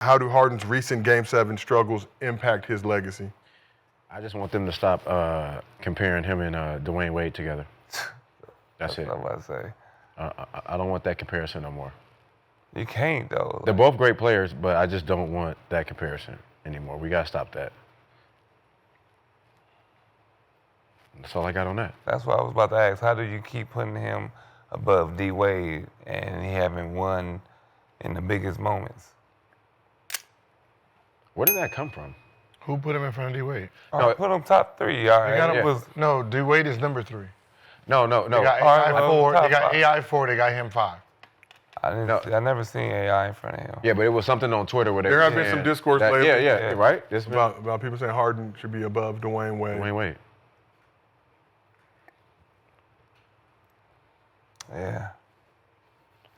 How do Harden's recent Game 7 struggles impact his legacy? I just want them to stop comparing him and Dwayne Wade together. That's it. What I'm about to say. I don't want that comparison no more. You can't, though. They're both great players, but I just don't want that comparison anymore. We got to stop that. That's all I got on that. That's what I was about to ask. How do you keep putting him above D. Wade and he haven't won in the biggest moments? Where did that come from? Who put him in front of D Wade? No, put him top 3. All right. They got him Yeah. no, D Wade is number 3. No. They got All right, AI well, 4. top They got five. AI 4. They got him 5. I never seen AI in front of him. Yeah, but it was something on Twitter where they There have been some discourse lately. Yeah, right? This About people saying Harden should be above Dwayne Wade. Dwayne Wade. Yeah.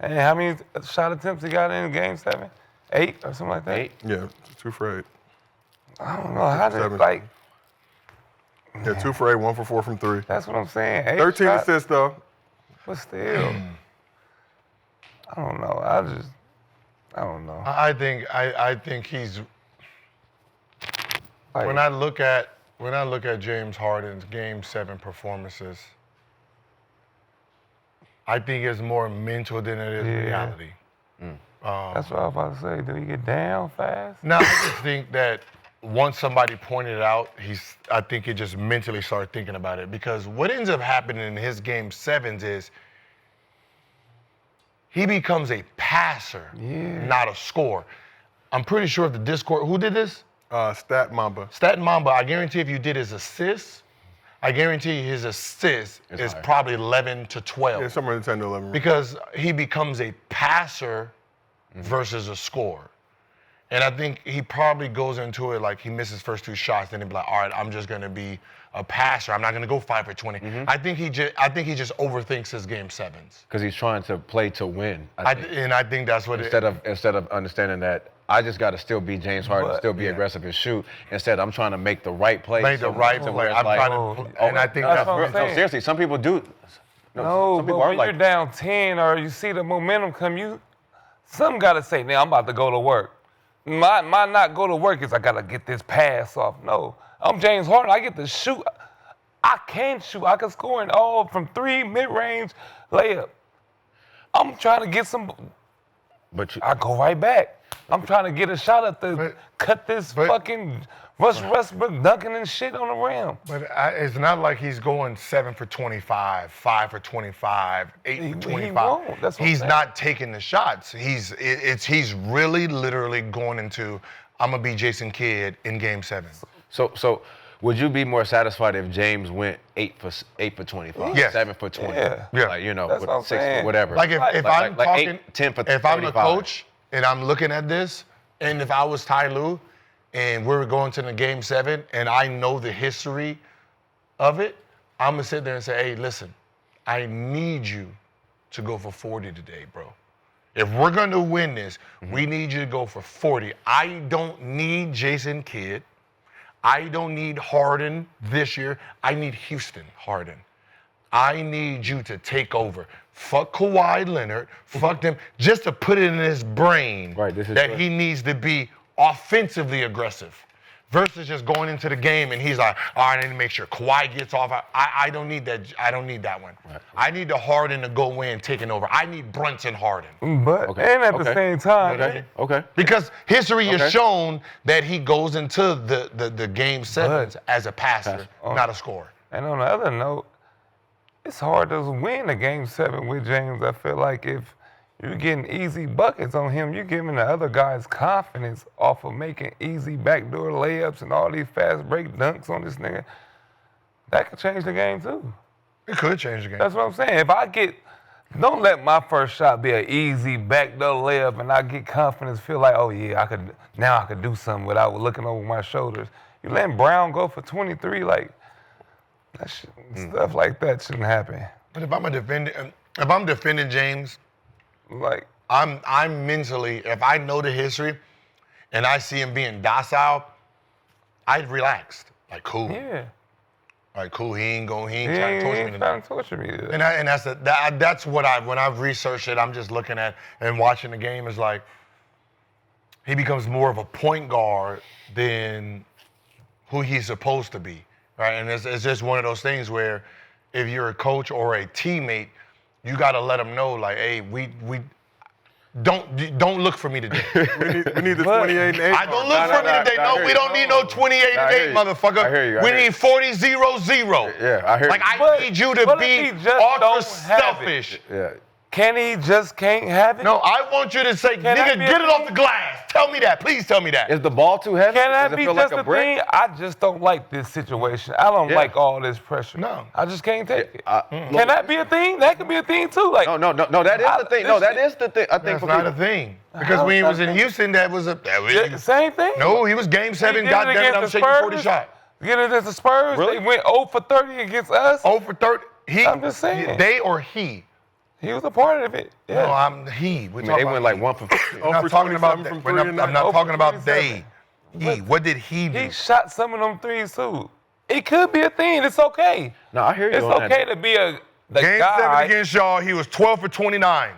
Hey, how many shot attempts he got in Game 7? 8 or something like that? 8. Yeah, 2 for 8. I don't know. How did, 7. like, Yeah, 2 for 8, 1 for 4 from 3. that's what I'm saying. 8 13 shots, assists, though. but still. I don't know. I don't know. I think he's Like, when I look at James Harden's Game 7 performances, I think it's more mental than it is reality. that's what I was about to say. Do he get down fast? No, I just think that once somebody pointed it out, I think he just mentally started thinking about it. Because what ends up happening in his Game 7s is he becomes a passer, not a scorer. I'm pretty sure if the Discord, who did this? Stat Mamba. Stat Mamba, I guarantee if you did his assists, I guarantee you his assist is higher. probably 11 to 12. Yeah, somewhere in the 10 to 11 range. Because he becomes a passer versus a scorer. And I think he probably goes into it like he misses his first 2 shots, then he'll be like, all right, I'm just gonna be a passer. I'm not gonna go 5 for 20. I think he just overthinks his Game 7s. Because he's trying to play to win. I think. And I think that's what Instead of understanding that I just got to still be James Harden, still be aggressive and shoot. Instead, I'm trying to make the right play. Make the right play. I'm trying to, and I think that's that's what I'm what saying. seriously, some people do. No, some but people when are like you're down 10 or you see the momentum come, some got to say, now I'm about to go to work. My not go to work is I got to get this pass off. No, I'm James Harden. I get to shoot. I can shoot. I can score in all from 3 mid-range layup. I'm trying to get some. But I go right back. I'm trying to get a shot at cut this fucking Russ Westbrook dunking and shit on the rim. But it's not like he's going 7 for 25, 5 for 25, 8 for 25. won't. That's what I'm He's saying. not taking the shots. He's really literally going into I'm gonna be Jason Kidd in Game 7. So would you be more satisfied if James went 8 for 25, Yes. 7 for 20? Yeah. Yeah. Like, you know, That's with what I'm 6 saying. whatever. Like if I'm like talking, 8, 10 for if 35. I'm the coach and I'm looking at this, and if I was Ty Lue and we're going to the Game 7 and I know the history of it, I'm gonna sit there and say, hey, listen, I need you to go for 40 today, bro. If we're gonna win this, we need you to go for 40. I don't need Jason Kidd. I don't need Harden this year. I need Houston Harden. I need you to take over. Fuck Kawhi Leonard. Fuck them. Just to put it in his brain that he needs to be offensively aggressive versus just going into the game and he's like, all right, I need to make sure Kawhi gets off. I don't need that. I don't need that one. Right. I need the Harden to go in, taking over. I need Brunson Harden. But and at the same time, Okay. Because history has shown that he goes into the Game 7s as a passer, not a scorer. And on the other note, it's hard to win a Game 7 with James. I feel like if you're getting easy buckets on him, you're giving the other guys confidence off of making easy backdoor layups and all these fast break dunks on this nigga. That could change the game too. It could change the game. That's what I'm saying. Don't let my first shot be an easy backdoor layup and I get confidence, feel like, oh yeah, I could do something without looking over my shoulders. You letting Brown go for 23, like, that shit, stuff like that shouldn't happen. But if I'm defending James, Like, I'm mentally, if I know the history and I see him being docile, I'd relaxed. Like, cool. yeah. Like, cool, he ain't trying to He torture me ain't tonight. trying to torture me. And that's what when I've researched it, I'm just looking at and watching the game is like, he becomes more of a point guard than who he's supposed to be, right? And it's just one of those things where if you're a coach or a teammate, you got to let them know, like, hey, we don't look for me today. We need the 28 and 8. I don't look for me today. No, we don't need no 28 and 8, motherfucker. I hear you. We need 40-0-0. Yeah, I hear Like, you. I need you to be ultra selfish. Yeah. Can he just can't have it? No, I want you to say, Can nigga, that be get a it off thing? the glass. Tell me that. Please tell me that. Is the ball too heavy? Can that Does it be feel just like a a brick? thing? I just don't like this situation. I don't Yeah. like all this pressure. No. I just can't take it. Look, Can that be a thing? That could be a thing too. Like No, that is the thing. No, that is the thing. I think That's for not people. a thing. Because when he was in Houston, that was a... yeah, same thing. No, he was game 7. He did it Goddamn it, against I'm the shaking 40 Spurs. shot. Get it as the Spurs. Really? They went 0 for 30 against us. 0 for 30. I'm just saying. They or he? He was a part of it. Yeah. No, I'm he. We're I mean, talking they about went like he. 1 for 50. We're not talking about 27 that. from We're not- three and I'm not nine. talking about 27. they. He. What did he do? He shot some of them threes too. It could be a thing. It's okay. No, I hear you. It's on okay that. to be the Game guy. 7 against y'all, he was 12 for 29.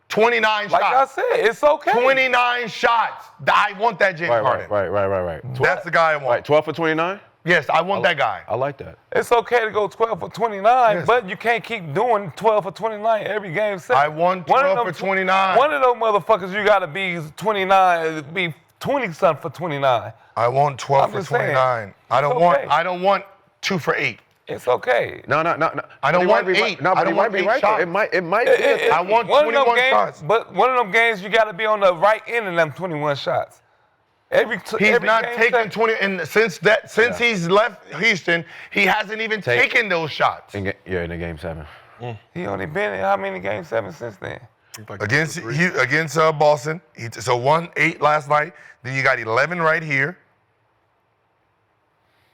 29 like I shots. said, it's okay. 29 shots. I want that James Harden. Right. That's the guy I want. Right, 12 for 29? Yes, I want that guy. I like that. It's okay to go 12 for 29, Yes. but you can't keep doing 12 for 29 every game. I want 12 for 29. One of those motherfuckers you gotta be 29, be 20-something for 29. I want 12 I'm for just saying, 29. I don't it's want. okay. I don't want 2 for 8. It's okay. No. I don't But he want might be 8. right. No, I but he don't might want be 8 right. shots. It might be. I want one of them 21 games, shots. But one of them games, you got to be on the right end of them 21 shots. He's not game taking seven- 20, and since he's left Houston, he hasn't even taken those shots. in the game 7. He only been in how many game 7 since then? Against Boston, so 1-8 last night. Then you got 11 right here.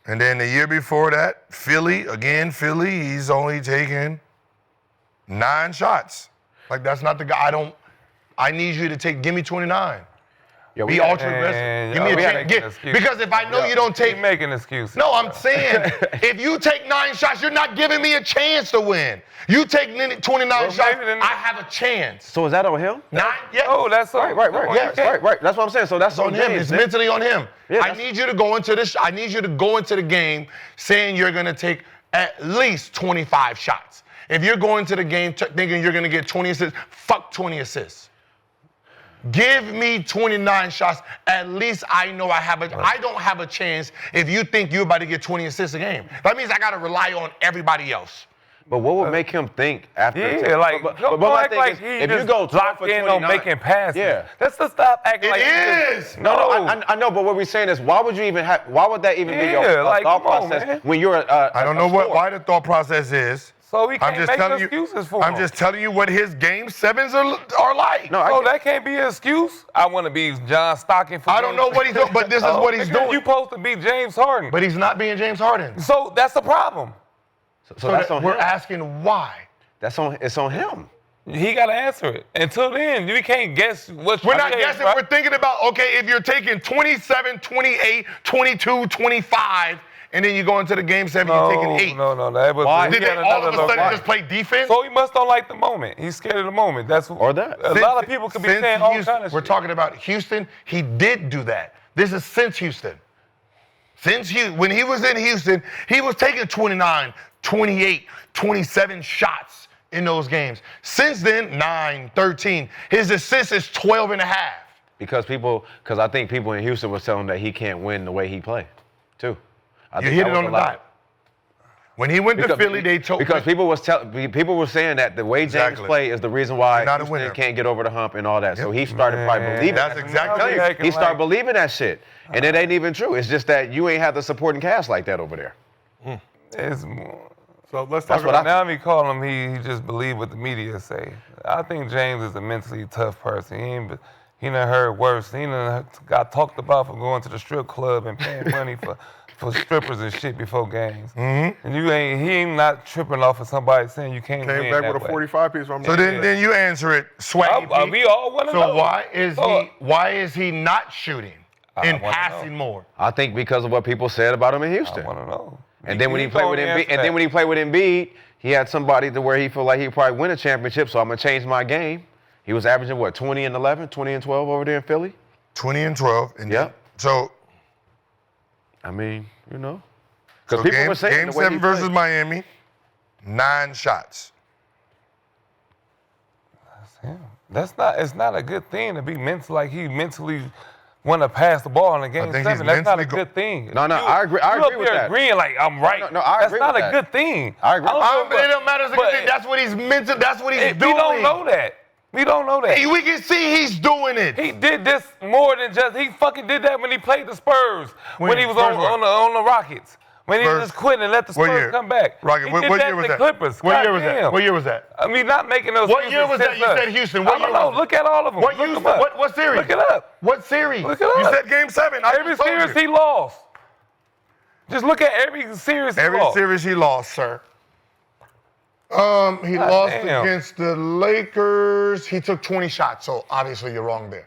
And then the year before that, Philly, he's only taken 9 shots. Like, that's not the guy. I need you to give me 29. Yeah, Be ultra aggressive. Give me a chance. Because if I know you don't take. He's making excuses. No, I'm saying, if you take 9 shots, you're not giving me a chance to win. You take 29 shots, I have a chance. So is that on him? 9? Yeah. Oh, that's Right. Yes. Right. That's what I'm saying. So that's It's on him. James, It's then. mentally on him. Yeah, I need you to go into this. I need you to go into the game saying you're going to take at least 25 shots. If you're going to the game thinking you're going to get 20 assists, fuck 20 assists. Give me 29 shots. At least I know I don't have a chance if you think you're about to get 20 assists a game. That means I got to rely on everybody else. But what would make him think after? Yeah, like, don't my act thing like is, he if just you go 12 locked for in 29, on making passes. Yeah. Let's just stop acting It like he is. just- No, I know, but what we're saying is, why would you even have? Why would that even be your Yeah, like, thought come on, process man. when you're I don't know why the thought process is. So we I'm can't just make telling you. excuses for I'm him. just telling you what his game 7s are like. No, So that can't be an excuse. I want to be John Stockton for I don't know what he's doing, but this is what he's Nigga, doing. You supposed to be James Harden. But he's not being James Harden. So that's the problem. So that's on we're him. asking why. It's on him. He got to answer it. Until then, we can't guess what We're not guessing. We're thinking about, okay, if you're taking 27, 28, 22, 25, and then you go into the game 7, you're taking 8. No. That was Why? he Did they had all of another a sudden look. just play defense? So he must don't like the moment. He's scared of the moment. That's Or that. A lot of people could be Since saying all Houston- kind of We're shit. talking about Houston. He did do that. This is since Houston. When he was in Houston, he was taking 29, 28, 27 shots in those games. Since then, 9, 13. His assist is 12 and a half. Because I think people in Houston was telling him that he can't win the way he played, too. You hit it on the dot. When he went to Philly, they told because people were saying that the way James Exactly. play is the reason why Not a Houston winner. can't get over the hump and all that. So he started probably believing. That's that. exactly it. He started believing that shit, and it ain't even true. It's just that you ain't have the supporting cast like that over there. It's more. So let's talk That's what about Now we call him, he just believe what the media say. I think James is a mentally tough person. He done heard worse. He done got talked about for going to the strip club and paying money for strippers and shit before games. Mm-hmm. And he ain't not tripping off of somebody saying you can't came win back that with a way. 45 piece from So then you answer it, Swaggy. We all want to know. So why is he not shooting and wanna passing more? I think because of what people said about him in I Houston. want to know. And then when he played with Embiid, he had somebody to where he felt like he'd probably win a championship. So I'm gonna change my game. He was averaging 20 and 11, 20 and 12 over there in Philly. 20 and 12. And Yep. So I mean, you know. So Because people game were saying game the way 7 he versus played. Miami, 9 shots. Yeah. It's not a good thing to be he mentally want to pass the ball in a game think 7. he's That's not a mentally good thing. No, I agree. I You agree up with here that. agreeing like I'm right. No, I That's agree not with a that. good thing. I agree. It don't matter as a good thing. That's what he's mental. That's what he's doing. We don't know that. We don't know that. Hey, we can see he's doing it. He did this more than just. He fucking did that when he played the Spurs. When he was Spurs what? on the Rockets. When he Spurs. just quit and let the What Spurs year? come back. Rocket. He What did that year was to that? Clippers. What year was Goddamn. that? What year was that? I mean, not making those. What year was that? excuses You since said us. Houston. What I don't year know. was it? Look at all of them. What Look Houston? them up. What series? Look it up. What series? Look it up. You said game 7. I Every just told series you. he lost. Just look at every series he Every lost. series he lost, sir. He lost damn. against the Lakers. He took 20 shots, so obviously you're wrong there.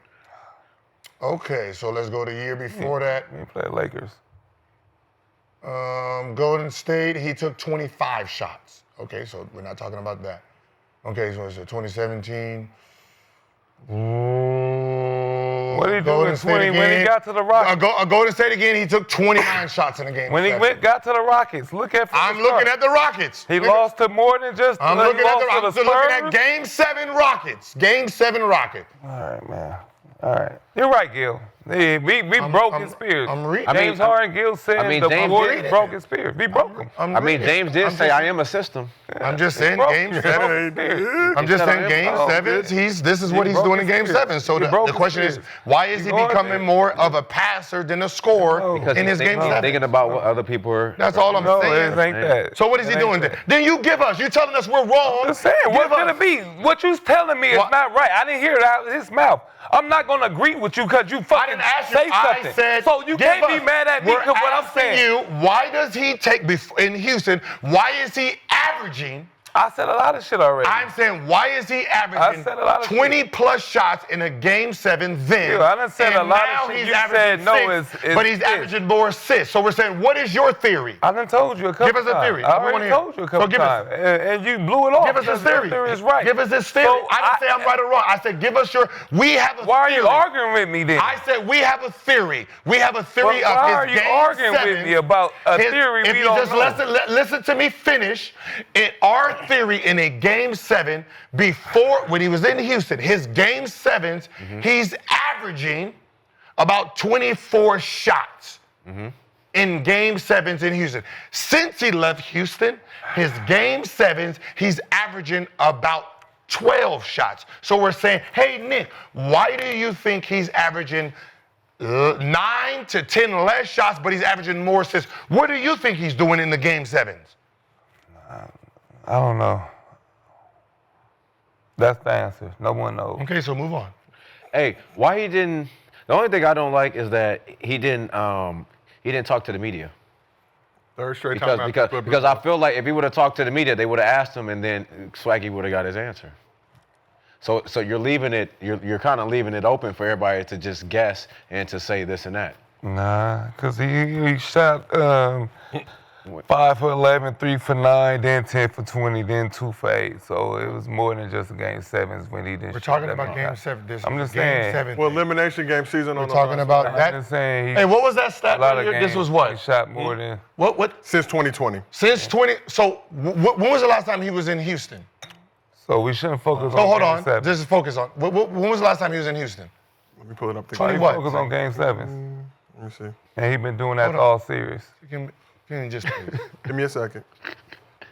Okay, so let's go to the year before that. He played Lakers. Golden State, he took 25 shots. Okay, so we're not talking about that. Okay, so it's 2017. What did he do in 20 when he got to the Rockets? Golden State again, he took 29 shots in the game. When he 7. got to the Rockets, look at. I'm looking at the Rockets. He lost to more than just. I'm he looking lost at to I'm the looking Spurs. at game 7 Rockets. Game 7 Rockets. All right, man. All right, you're right, Gil. We broke his spirit. I'm reading. James Harden, Gil said the James Warriors did. broke his spirit. We broke him. I mean, James did say, I am a system. I'm just saying, broke game his 7. spirit. I'm just said saying, I am. game Oh, 7. This is what he's broke doing in his game spirit. 7. So He the broke his question is, spirit. why is he going becoming there. more of a passer than a scorer Because in he's his game thinking, 7? thinking about what other people are. That's all I'm No, saying. it ain't that. So what is he It doing ain't then? that. Then you give us. You're telling us we're wrong. I'm just saying, what's Give gonna us. be? What you telling me is What? not right. I didn't hear it out of his mouth. I'm not gonna agree with you because you I fucking didn't ask you. say something. I said, so you give can't be us. mad at me We're because what I'm asking saying. you, why does he take in Houston? Why is he averaging? I said a lot of shit already. I'm saying, why is he averaging said a lot of 20 plus shots in a game 7 then? Dude, I done said and a lot of now shit. he's You averaging said no, 6, it's but he's this. averaging more assists. So we're saying, what is your theory? I done told you a couple Give us a times. theory. I We wanna already hear it. told you a couple So give us- times. And you blew it off. Give us his because your theory. theory is right. Give us his theory. So I didn't say I'm right or wrong. I said, give us your. We have a Why are theory. you arguing with me then? I said we have a theory. We have a theory Well, of why his are you game arguing 7. with me about a theory If we you don't just know? listen to me finish, our theory in a game 7 before when he was in Houston, his game 7s, he's averaging about 24 shots in game 7s in Houston. Since he left Houston, his game 7s, he's averaging about 12 shots. So we're saying, hey, Nick, why do you think he's averaging 9 to 10 less shots, but he's averaging more assists? What do you think he's doing in the game 7s? I don't know. That's the answer. No one knows. Okay, so move on. Hey, why he didn't? The only thing I don't like is that he didn't talk to the media. Third straight time Because I feel like if he would have talked to the media, they would have asked him, and then Swaggy would have got his answer. So you're leaving it. You're kind of leaving it open for everybody to just guess and to say this and that. Nah, because he shot 5 for 11, 3 for 9, then 10 for 20, then 2 for 8. So it was more than just game 7s when he didn't. We're shoot talking that about many game shots. 7. This I'm is just game saying. 7. Well, elimination game season on We're the talking last about night. I'm that. just saying. He, Hey, what was that stat? a lot of This games, was what? He shot more than. What? Since 2020. Since 20. So when was the last time he was in Houston? So we shouldn't focus So on hold game on. 7. Just focus on. When was the last time he was in Houston? Let me pull it up. The 20 game. what? Focus on game 7s. Let me see. And he been doing that Hold on. all series. Can you just please? Give me a second.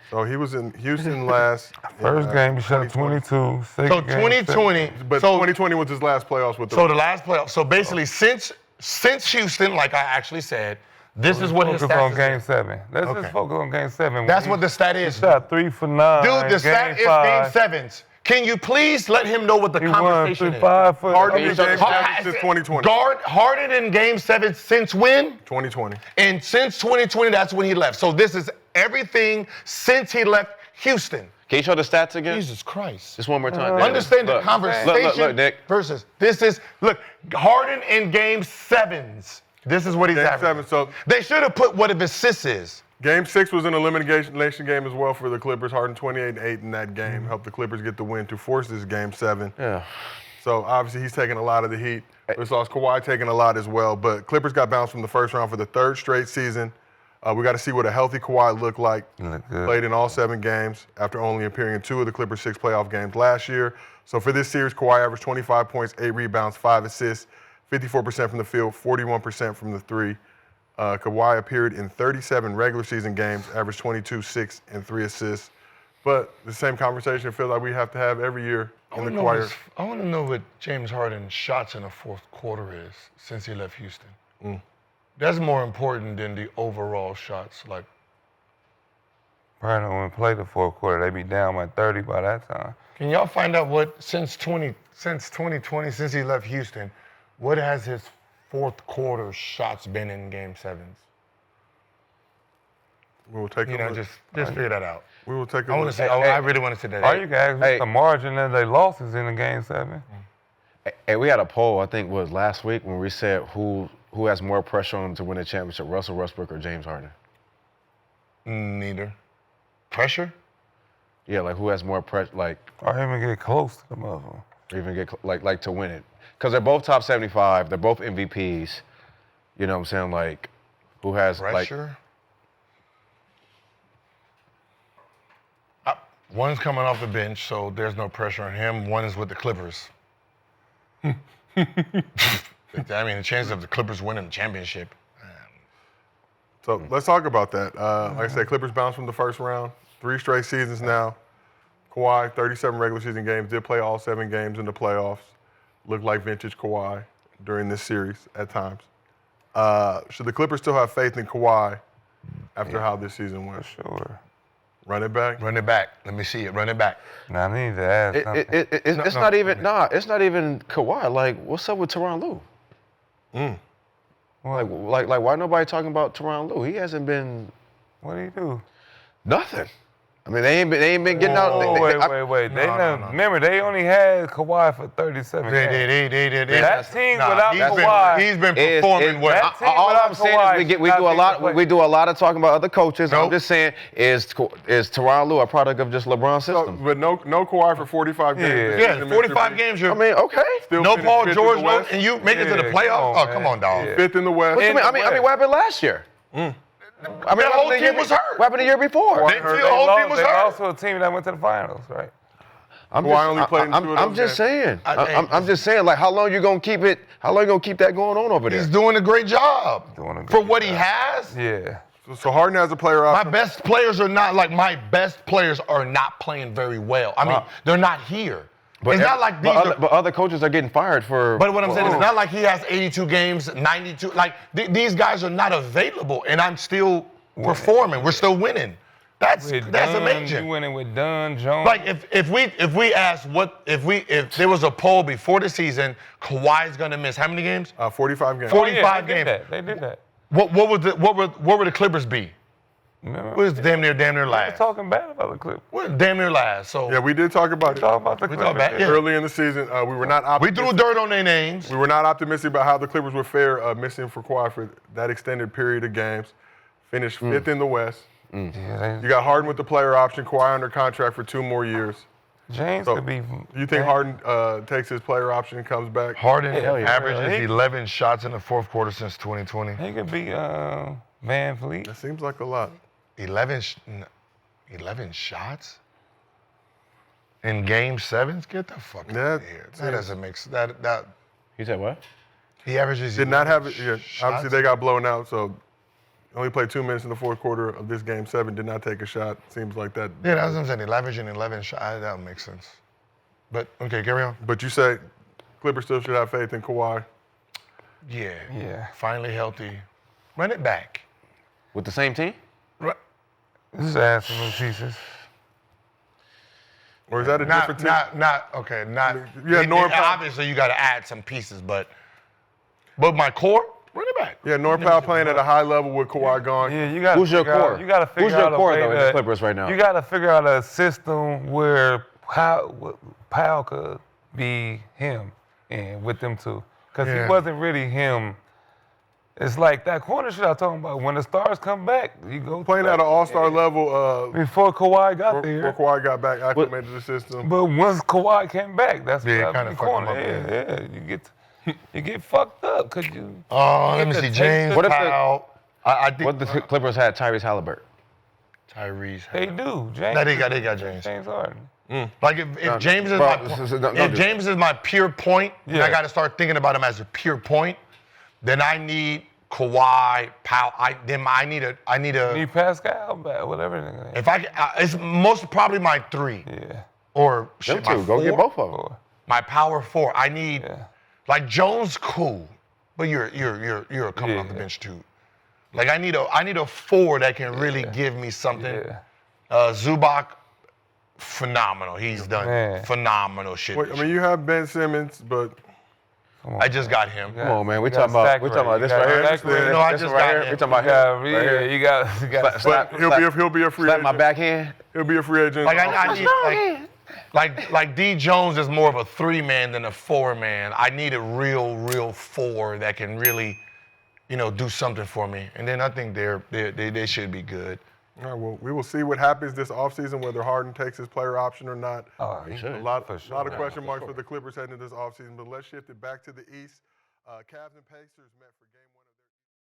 So he was in Houston last. First game, he shot 22. Second So game, 2020. But so 2020 was his last playoffs with the. so the last playoff. So basically, since Houston, like I actually said, this is what his Focus stats on is. game 7. Let's Okay. just focus on game 7. That's what the stat He is. shot 3 for 9. Dude, the stat is game 7s. Can you please let him know what the He won conversation 3, is? 5 for. Harden Okay, in so- game 7 since 2020. Harden in game 7 since when? 2020. And since 2020, that's when he left. So this is everything since he left Houston. Can you show the stats again? Jesus Christ. Just one more time. David. Understand the Look. conversation Look, Nick. versus this is, look, Harden in game 7s. This is what he's Game averaging. 7. So They should have put what his assists is. game 6 was an elimination game as well for the Clippers. Harden 28-8 in that game helped the Clippers get the win to force this game 7. Yeah. So obviously he's taking a lot of the heat. We saw Kawhi taking a lot as well. But Clippers got bounced from the first round for the third straight season. We got to see what a healthy Kawhi looked like. Played in all 7 games after only appearing in 2 of the Clippers' 6 playoff games last year. So for this series, Kawhi averaged 25 points, 8 rebounds, 5 assists, 54% from the field, 41% from the three. Kawhi appeared in 37 regular season games, averaged 22, 6, and 3 assists. But the same conversation I feel like we have to have every year in the Kawhi. I want to know what James Harden's shots in the fourth quarter is since he left Houston. That's more important than the overall shots. Like, Probably don't even play the fourth quarter. They be down by 30 by that time. can y'all find out what since 2020, since he left Houston, what has his fourth quarter shots been in Game 7s? We will take a look. Just figure that out. We will take a I want look. to say. I really want to say that. Or you can ask what's the margin of their losses in the Game 7. Hey, we had a poll, I think was last week, when we said who has more pressure on to win a championship, Russell Westbrook or James Harden? Neither. Pressure? Yeah, like who has more pressure, like, Or even get close to the motherfucker. or even get like to win it? Because they're both top 75, they're both MVPs. You know what I'm saying? Like, who has Pressure? One's coming off the bench, so there's no pressure on him. One is with the Clippers. I mean, the chance of the Clippers winning the championship. So let's talk about that. Like I said, Clippers bounced from the first round, 3 straight seasons now. Kawhi, 37 regular season games, did play all 7 games in the playoffs. Looked like vintage Kawhi during this series at times. Should the Clippers still have faith in Kawhi after how this season went? Sure. Run it back? Run it back. Let me see it. Run it back. Now, I need to ask something. It's not even Kawhi. Like, what's up with Tyronn Lue? Like, why nobody talking about Tyronn Lue? He hasn't been What do you do? nothing. I mean, they ain't been getting out. Wait. Remember, they only had Kawhi for 37 games. They did. That team without Kawhi. He's been performing well. That team All without I'm saying Kawhi is we should do not a be lot. playing. We do a lot of talking about other coaches. Nope. I'm just saying, is Tyronn Lue a product of just LeBron's So, system? but no Kawhi for 45 games. Yeah. Yeah, 45 games. I mean, okay. Still No finished Paul fifth in George, the no, West. and you make it to the Yeah, playoffs? come on, Come man. on, dog. Yeah. 5th in the West. What you mean? I mean, what happened last year? I mean, The whole team was hurt. What happened the year before? The whole team was They hurt. also a team that went to the finals, right? Kawhi only played in 2 of I'm those just games. saying. I- I'm just saying. Like, how long you gonna keep it? How long you gonna keep that going on over there? He's doing a great job. Doing a For good what he job. has. Yeah. So Harden has a player My option. best players are not playing very well. I mean, they're not here. It's not like these are. But other coaches are getting fired for. But what I'm saying is, it's not like he has 82 games, 92. Like these guys are not available, and I'm still performing. We're still winning. That's You amazing. winning with Dunn, Jones. Like if we asked if there was a poll before the season, Kawhi's gonna miss how many games? 45 games. 45 they did games. that. They did that. What would the Clippers be? Remember? We're damn near We're last. talking bad about the Clippers. We're damn near last. So Yeah, we did talk about it. Talk about the We Clippers. talk about- yeah. Early in the season, we were not we optimistic. threw dirt on their names. We were not optimistic about how the Clippers would fare missing for Kawhi for that extended period of games. Finished 5th in the West. Yeah, You got Harden with the player option, Kawhi under contract for 2 more years. James So, could be. you think Harden takes his player option and comes back? Harden Hell yeah. averages He- 11 shots in the fourth quarter since 2020. He could be Van Fleet. That seems like a lot. 11 shots in Game 7s? Get the fuck out Yeah, of here. That doesn't make sense. That You said what? he averages. Did not have it. 11 Yeah, shots. obviously, they got blown out, so only played 2 minutes in the fourth quarter of this Game 7. Did not take a shot. Seems like that. Yeah, that's what I'm saying. Averaging 11 shots. That would make sense. But okay, carry on. But you say Clippers still should have faith in Kawhi. Yeah. Yeah. Finally healthy. Run it back. With the same team? Just add some new pieces. Or is that a different team? Yeah, Norm Powell- obviously you got to add some pieces, but my core, run it back. Yeah, Norm Powell playing at a high level with Kawhi gone. Yeah, you got. Who's your core? You got to figure Who's your out core a way though in to- the Clippers right now? You got to figure out a system where Powell could be him and with them two, because Yeah. he wasn't really him It's like that corner shit I'm talking about. When the stars come back, you go Playing at an all-star level before Kawhi got there. before Kawhi got back, acclimated to the system. But once Kawhi came back, that's Yeah, what kinda the fucked him corner. up, You get fucked up because you. Let me the see. taste James What if the- Powell. I think What the Clippers had Tyrese Halliburton. Tyrese. They do, James. No, they got James. James Harden. Like if James is bro, if James is my pure point, and Yeah. I got to start thinking about him as a pure point, then I need Kawhi, Powell. I need a. Need Pascal back, whatever. Nigga. If it's most probably my 3 Yeah. or Them shit, my two, go get 4, both of them. Or- My power 4. I need Yeah. like Jones, cool, but you're coming off the Yeah. bench too. Like I need a 4 that can really give me something. Yeah. Zubac, phenomenal. He's done Man. phenomenal shit. Wait, I mean, you have Ben Simmons, but I just got him. Yeah. Come on, man. We You gotta talking about this right here. stack rate. No, I This just right got here. him. We talking about You here. got, you got. Slap, he'll be a free slap agent. my backhand. He'll be a free agent. Like I need like D Jones is more of a 3-man than a 4-man. I need a real 4 that can really, do something for me. And then I think they should be good. All right, well, we will see what happens this offseason, whether Harden takes his player option or not. Oh, he should. A lot For of sure. question marks for the Clippers heading into this offseason, but let's shift it back to the East. Cavs and Pacers met for Game 1.